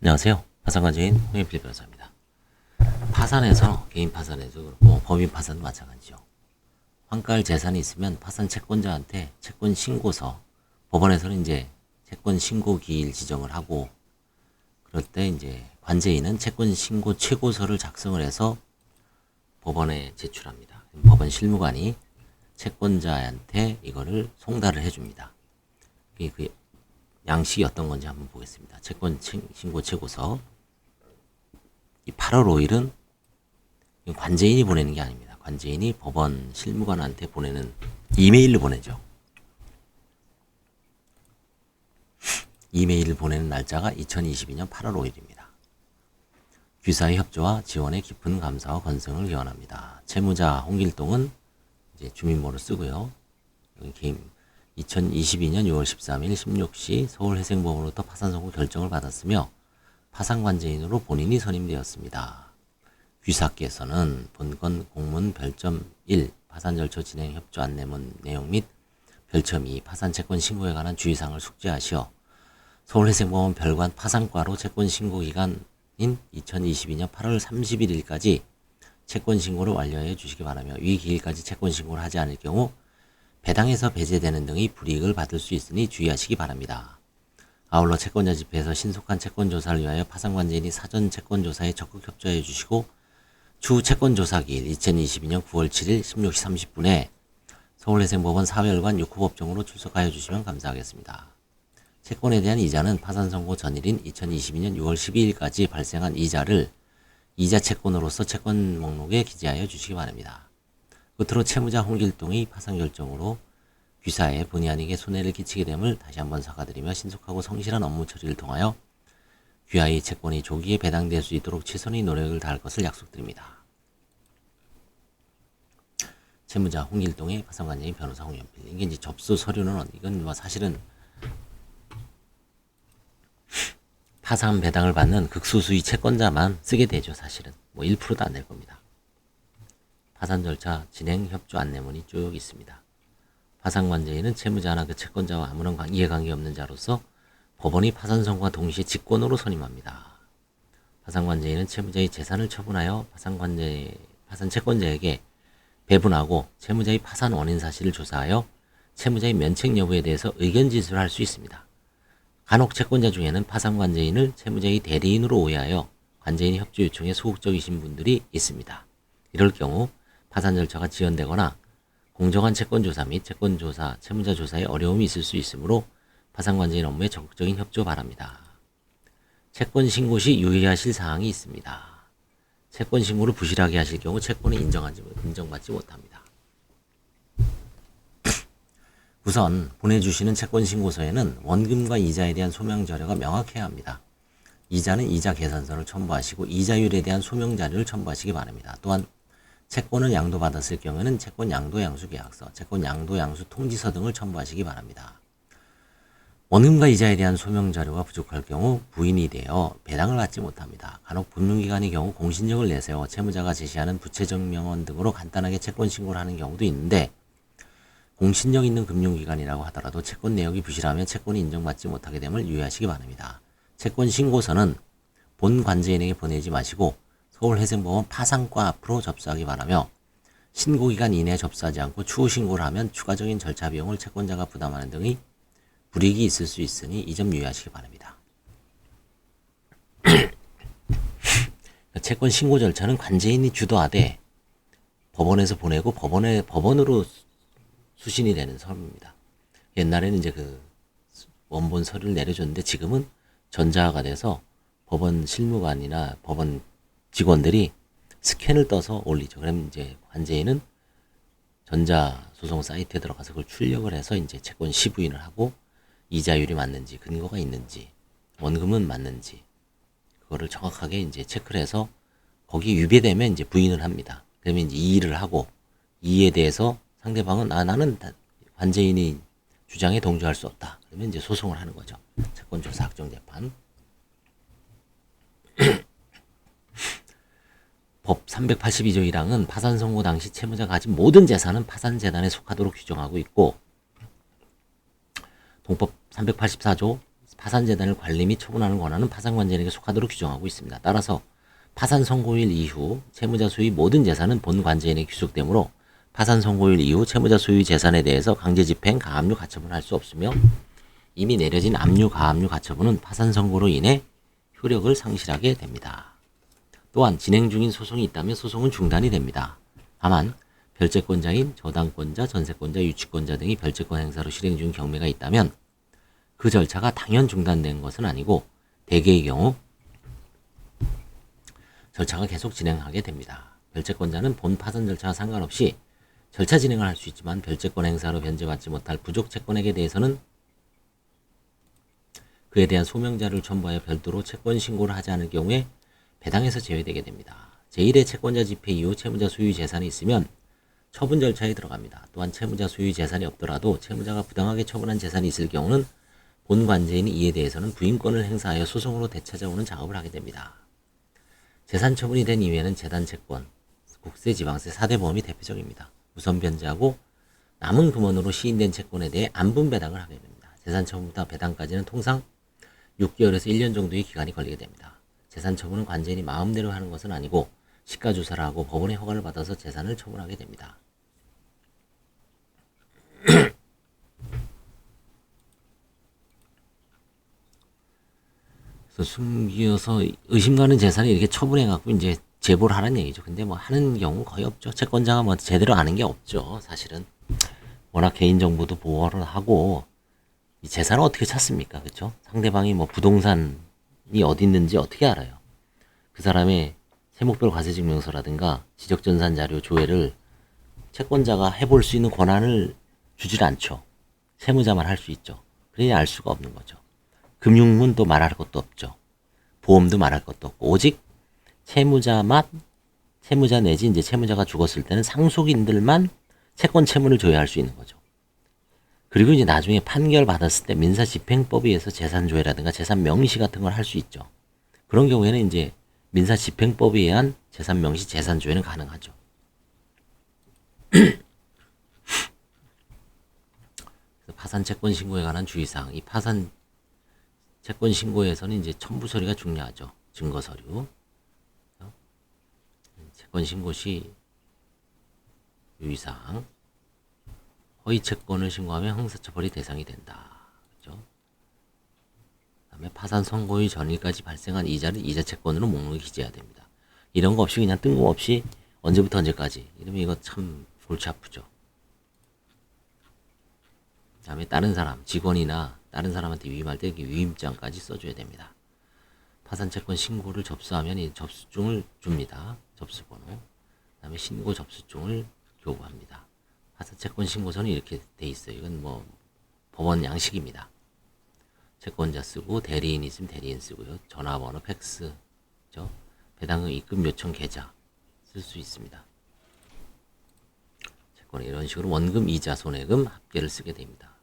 안녕하세요. 파산관제인 홍현필 변호사입니다. 파산에서 개인 파산에도 그렇고 법인 파산도 마찬가지죠. 환가할 재산이 있으면 파산 채권자한테 채권 신고서, 법원에서는 이제 채권 신고 기일 지정을 하고, 그럴 때 이제 관제인은 채권 신고 최고서를 작성을 해서 법원에 제출합니다. 법원 실무관이 채권자한테 이거를 송달을 해줍니다. 그 양식이 어떤 건지 한번 보겠습니다. 채권 신고 최고서. 이 8월 5일은 관제인이 보내는 게 아닙니다. 관제인이 법원 실무관한테 보내는 이메일로 보내죠. 이메일을 보내는 날짜가 2022년 8월 5일입니다. 귀사의 협조와 지원에 깊은 감사와 건승을 기원합니다. 채무자 홍길동은 이제 주민번호를 쓰고요. 여기 개인 2022년 6월 13일 16시 서울회생법원으로부터 파산 선고 결정을 받았으며 파산관제인으로 본인이 선임되었습니다. 귀사께서는 본건 공문 별점 1 파산 절차 진행 협조 안내문 내용 및 별점 2 파산 채권 신고에 관한 주의사항을 숙지하시어 서울회생법원 별관 파산과로 채권 신고 기간인 2022년 8월 31일까지 채권 신고를 완료해 주시기 바라며 위 기일까지 채권 신고를 하지 않을 경우 배당에서 배제되는 등의 불이익을 받을 수 있으니 주의하시기 바랍니다. 아울러 채권자 집회에서 신속한 채권조사를 위하여 파산관제인이 사전 채권조사에 적극 협조해 주시고 추후 채권조사기일 2022년 9월 7일 16시 30분에 서울회생법원 사회열관 6호 법정으로 출석하여 주시면 감사하겠습니다. 채권에 대한 이자는 파산선고 전일인 2022년 6월 12일까지 발생한 이자를 이자 채권으로서 채권 목록에 기재하여 주시기 바랍니다. 끝으로 채무자 홍길동의 파산 결정으로 귀사에 본의 아니게 손해를 끼치게 됨을 다시 한번 사과드리며 신속하고 성실한 업무 처리를 통하여 귀하의 채권이 조기에 배당될 수 있도록 최선의 노력을 다할 것을 약속드립니다. 채무자 홍길동의 파산관제인 변호사 홍현필. 이게 이제 접수 서류는 이건 뭐 사실은 파산 배당을 받는 극소수의 채권자만 쓰게 되죠. 사실은 뭐 1%도 안 될 겁니다. 파산 절차 진행 협조 안내문이 쭉 있습니다. 파산관제인은 채무자나 그 채권자와 아무런 이해관계 없는 자로서 법원이 파산 선고와 동시에 직권으로 선임합니다. 파산관제인은 채무자의 재산을 처분하여 파산 채권자에게 배분하고 채무자의 파산 원인 사실을 조사하여 채무자의 면책 여부에 대해서 의견 진술할 수 있습니다. 간혹 채권자 중에는 파산관제인을 채무자의 대리인으로 오해하여 관제인 협조 요청에 소극적이신 분들이 있습니다. 이럴 경우 파산 절차가 지연되거나 공정한 채권조사 및 채무자 조사에 어려움이 있을 수 있으므로 파산관제인 업무에 적극적인 협조 바랍니다. 채권 신고 시 유의하실 사항이 있습니다. 채권 신고를 부실하게 하실 경우 채권이 인정받지 못합니다. 우선 보내주시는 채권 신고서에는 원금과 이자에 대한 소명 자료가 명확해야 합니다. 이자는 이자 계산서를 첨부하시고 이자율에 대한 소명 자료를 첨부하시기 바랍니다. 또한 채권을 양도받았을 경우에는 채권 양도 양수 계약서, 채권 양도 양수 통지서 등을 첨부하시기 바랍니다. 원금과 이자에 대한 소명 자료가 부족할 경우 부인이 되어 배당을 받지 못합니다. 간혹 금융기관의 경우 공신력을 내세워 채무자가 제시하는 부채적 명원 등으로 간단하게 채권 신고를 하는 경우도 있는데 공신력 있는 금융기관이라고 하더라도 채권 내역이 부실하면 채권이 인정받지 못하게 됨을 유의하시기 바랍니다. 채권 신고서는 본 관제인에게 보내지 마시고 서울회생법원 파산과 앞으로 접수하기 바라며 신고기간 이내에 접수하지 않고 추후 신고를 하면 추가적인 절차 비용을 채권자가 부담하는 등의 불이익이 있을 수 있으니 이 점 유의하시기 바랍니다. 채권 신고 절차는 관제인이 주도하되 법원에서 보내고 법원으로 수신이 되는 서류입니다. 옛날에는 이제 그 원본 서류를 내려줬는데 지금은 전자화가 돼서 법원 실무관이나 법원 직원들이 스캔을 떠서 올리죠. 그러면 이제 관제인은 전자소송 사이트에 들어가서 그걸 출력을 해서 이제 채권 시부인을 하고 이자율이 맞는지 근거가 있는지 원금은 맞는지 그거를 정확하게 이제 체크를 해서 거기 위배되면 이제 부인을 합니다. 그러면 이제 이의를 하고 이의에 대해서 상대방은 나는 관제인이 주장에 동조할 수 없다. 그러면 이제 소송을 하는 거죠. 채권조사 확정재판. 법 382조 1항은 파산 선고 당시 채무자가 가진 모든 재산은 파산재단에 속하도록 규정하고 있고 동법 384조 파산재단을 관리 및 처분하는 권한은 파산관제인에게 속하도록 규정하고 있습니다. 따라서 파산 선고일 이후 채무자 소유의 모든 재산은 본 관제인에게 귀속되므로 파산 선고일 이후 채무자 소유의 재산에 대해서 강제 집행, 가압류, 가처분을 할 수 없으며 이미 내려진 압류, 가압류, 가처분은 파산 선고로 인해 효력을 상실하게 됩니다. 또한 진행 중인 소송이 있다면 소송은 중단이 됩니다. 다만 별채권자인 저당권자, 전세권자, 유치권자 등이 별채권 행사로 실행 중인 경매가 있다면 그 절차가 당연 중단된 것은 아니고 대개의 경우 절차가 계속 진행하게 됩니다. 별채권자는 본 파산 절차와 상관없이 절차 진행을 할 수 있지만 별채권 행사로 변제받지 못할 부족 채권액에 대해서는 그에 대한 소명자를 첨부하여 별도로 채권 신고를 하지 않을 경우에 배당에서 제외되게 됩니다. 제1의 채권자 집행 이후 채무자 소유 재산이 있으면 처분 절차에 들어갑니다. 또한 채무자 소유 재산이 없더라도 채무자가 부당하게 처분한 재산이 있을 경우는 본 관제인이 이에 대해서는 부인권을 행사하여 소송으로 되찾아오는 작업을 하게 됩니다. 재산 처분이 된 이후에는 재단 채권, 국세, 지방세, 4대 보험이 대표적입니다. 우선 변제하고 남은 금원으로 시인된 채권에 대해 안분 배당을 하게 됩니다. 재산 처분부터 배당까지는 통상 6개월에서 1년 정도의 기간이 걸리게 됩니다. 재산 처분은 관제인이 마음대로 하는 것은 아니고 시가 조사를 하고 법원의 허가를 받아서 재산을 처분하게 됩니다. 그래서 숨겨서 의심 가는 재산을 이렇게 처분해 갖고 이제 제보를 하는 얘기죠. 근데 뭐 하는 경우 거의 없죠. 채권자가 뭐 제대로 아는 게 없죠. 사실은 워낙 개인정보도 보호를 하고 이 재산을 어떻게 찾습니까? 그렇죠? 상대방이 뭐 부동산이 어디 있는지 어떻게 알아요? 그 사람의 세목별 과세증명서라든가 지적전산 자료 조회를 채권자가 해볼 수 있는 권한을 주질 않죠. 세무자만 할 수 있죠. 그러니 알 수가 없는 거죠. 금융은 또 말할 것도 없죠. 보험도 말할 것도 없고 오직 채무자만 채무자 내지 이제 채무자가 죽었을 때는 상속인들만 채권 채무를 조회할 수 있는 거죠. 그리고 이제 나중에 판결 받았을 때 민사집행법에 의해서 재산 조회라든가 재산 명시 같은 걸 할 수 있죠. 그런 경우에는 이제 민사집행법에 의한 재산 명시, 재산 조회는 가능하죠. 파산 채권 신고에 관한 주의사항. 이 파산 채권 신고에서는 이제 첨부 서류가 중요하죠. 증거 서류. 채권 신고 시 유의사항. 허위 채권을 신고하면 형사처벌이 대상이 된다. 그렇죠? 그다음에 파산 선고의 전일까지 발생한 이자를 이자 채권으로 목록에 기재해야 됩니다. 이런 거 없이 그냥 뜬금없이 언제부터 언제까지 이러면 이거 참 골치 아프죠. 그다음에 다른 사람, 직원이나 다른 사람한테 위임할 때 위임장까지 써줘야 됩니다. 파산채권 신고를 접수하면 이 접수증을 줍니다. 접수번호. 그다음에 신고 접수증을 교부합니다. 파산채권 신고서는 이렇게 돼 있어요. 이건 뭐 법원 양식입니다. 채권자 쓰고 대리인 있으면 대리인 쓰고요. 전화번호, 팩스, 그렇죠? 배당금 입금 요청 계좌 쓸 수 있습니다. 채권은 이런 식으로 원금, 이자, 손해금 합계를 쓰게 됩니다.